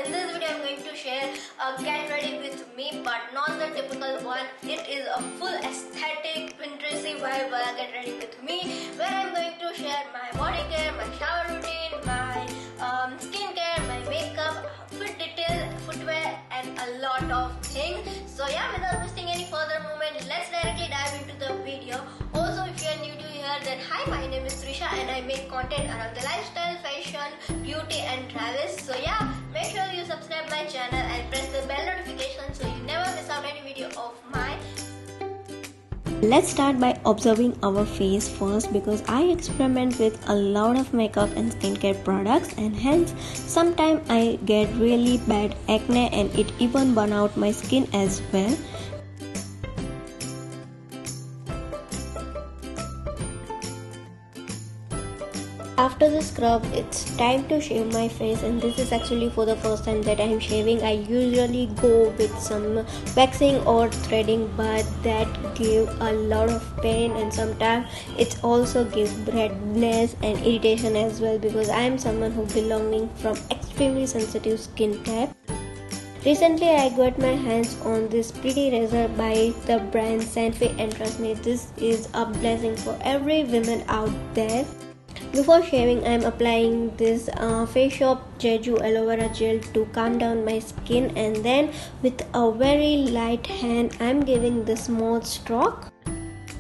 in this video I'm going to share a get ready with me, but not the typical one. It is a full aesthetic Pinteresty vibe get ready with me, where I'm going to share my body care, my shower routine, my skincare, my makeup, outfit detail, footwear and a lot of things. So yeah, without wasting any further moment, let's directly dive into the video. Also, if you are new to here, then hi, my name is Trishaa and I make content around the lifestyle, fashion, beauty and travels. So yeah, make sure you subscribe my channel and press the bell notification so you never miss out any video of mine. Let's start by observing our face first, because I experiment with a lot of makeup and skincare products, and hence sometimes I get really bad acne and it even burn out my skin as well. After the scrub, it's time to shave my face, and this is actually for the first time that I am shaving. I usually go with some waxing or threading, but that gives a lot of pain and sometimes it also gives redness and irritation as well, because I am someone who belonging from extremely sensitive skin type. Recently I got my hands on this pretty razor by the brand Sanfe, and trust me, this is a blessing for every woman out there. Before shaving, I am applying this Face Shop Jeju aloe vera gel to calm down my skin, and then with a very light hand I am giving the small stroke.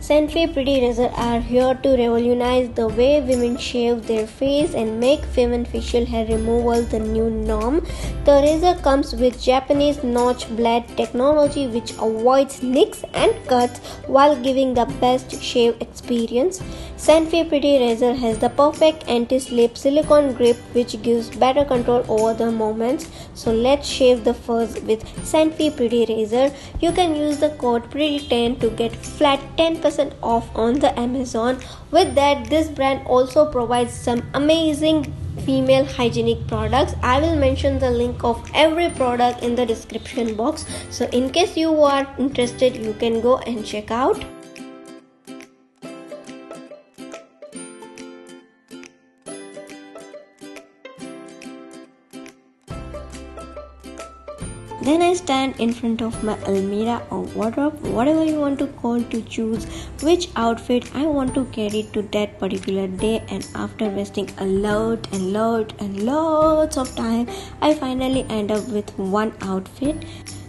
Sanfe Pretty Razors are here to revolutionize the way women shave their face and make female facial hair removal the new norm. The razor comes with Japanese notch blade technology, which avoids nicks and cuts while giving the best shave experience. Sanfe Pretty Razor has the perfect anti-slip silicone grip, which gives better control over the movements. So let's shave the fuzz with Sanfe Pretty Razor. You can use the code PRETTY10 to get flat 10% off on the Amazon. With that, this brand also provides some amazing female hygienic products. I will mention the link of every product in the description box, so in case you are interested, you can go and check out. Then I stand in front of my almirah or wardrobe, whatever you want to call, to choose which outfit I want to carry to that particular day, and after wasting a lot and lots of time, I finally end up with one outfit.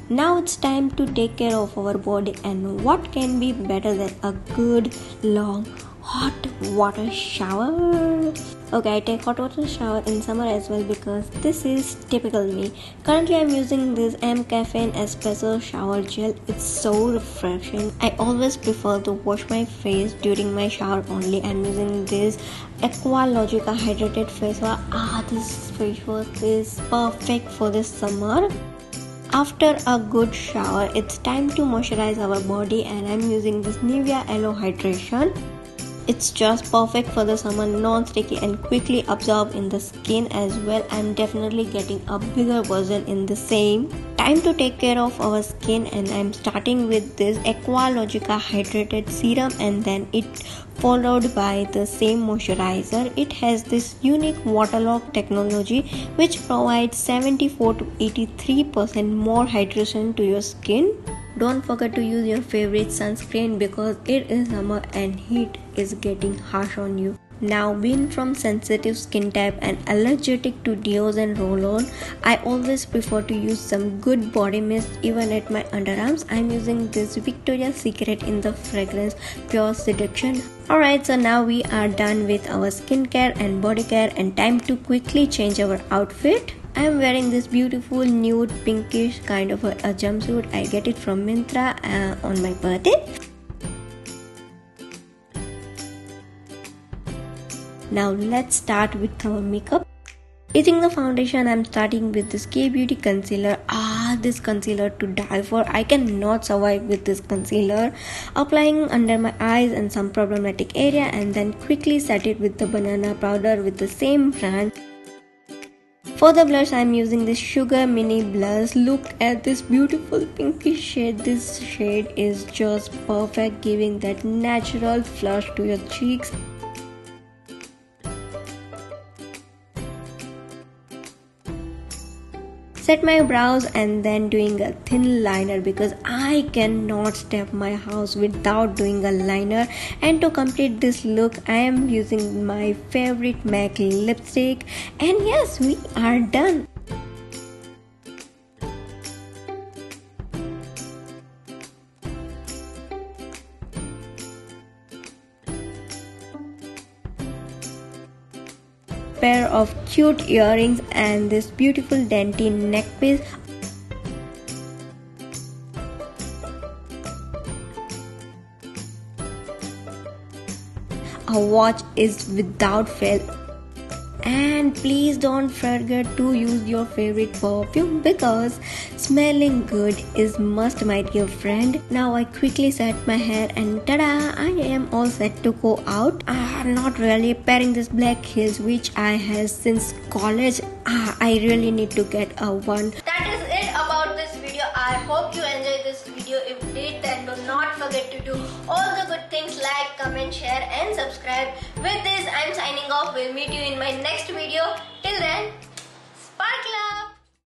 Now it's time to take care of our body, and what can be better than a good long hot water shower? Okay, I take hot water shower in summer as well, because this is typical me. Currently I'm using this M Caffeine Espresso shower gel. It's so refreshing. I always prefer to wash my face during my shower only. I'm using this Aqualogica hydrated face wash. This face wash is perfect for this summer. After a good shower, it's time to moisturize our body, and I'm using this Nivea Aloe Hydration. It's just perfect for the summer, non-sticky and quickly absorb in the skin as well. I'm definitely getting a bigger version in the same. Time to take care of our skin, and I'm starting with this Aqualogica hydrated serum, and then it followed by the same moisturizer. It has this unique waterlock technology, which provides 74 to 83% more hydration to your skin. Don't forget to use your favorite sunscreen, because it is summer and heat is getting harsh on you. Now, being from sensitive skin type and allergic to deos and roll-on, I always prefer to use some good body mist even at my underarms. I'm using this Victoria's Secret in the fragrance Pure Seduction. Alright, so now we are done with our skincare and body care, and time to quickly change our outfit. I am wearing this beautiful nude pinkish kind of a jumpsuit. I get it from Myntra on my birthday. Now let's start with our makeup. Using the foundation, I'm starting with this K-Beauty concealer. This concealer to die for. I cannot survive with this concealer. Applying under my eyes and some problematic area, and then quickly set it with the banana powder with the same brand. For the blush, I am using this Sugar Mini Blush. Look at this beautiful pinkish shade. This shade is just perfect, giving that natural flush to your cheeks. set my brows, and then doing a thin liner because I cannot step my house without doing a liner. And to complete this look, I am using my favorite MAC lipstick, and yes, we are done. Pair of cute earrings and this beautiful dainty neck piece. A watch is without fail. And please don't forget to use your favorite perfume because smelling good is must, my dear friend. Now I quickly set my hair and tada, I am all set to go out. I'm not really pairing this black heels which I have since college. I really need to get a one. That is it about this video. I hope you enjoyed this video. If you did, then do not forget to do all the good things like comment, share and subscribe. With this, I'm signing off. We'll meet you in my next video. Till then, sparkle!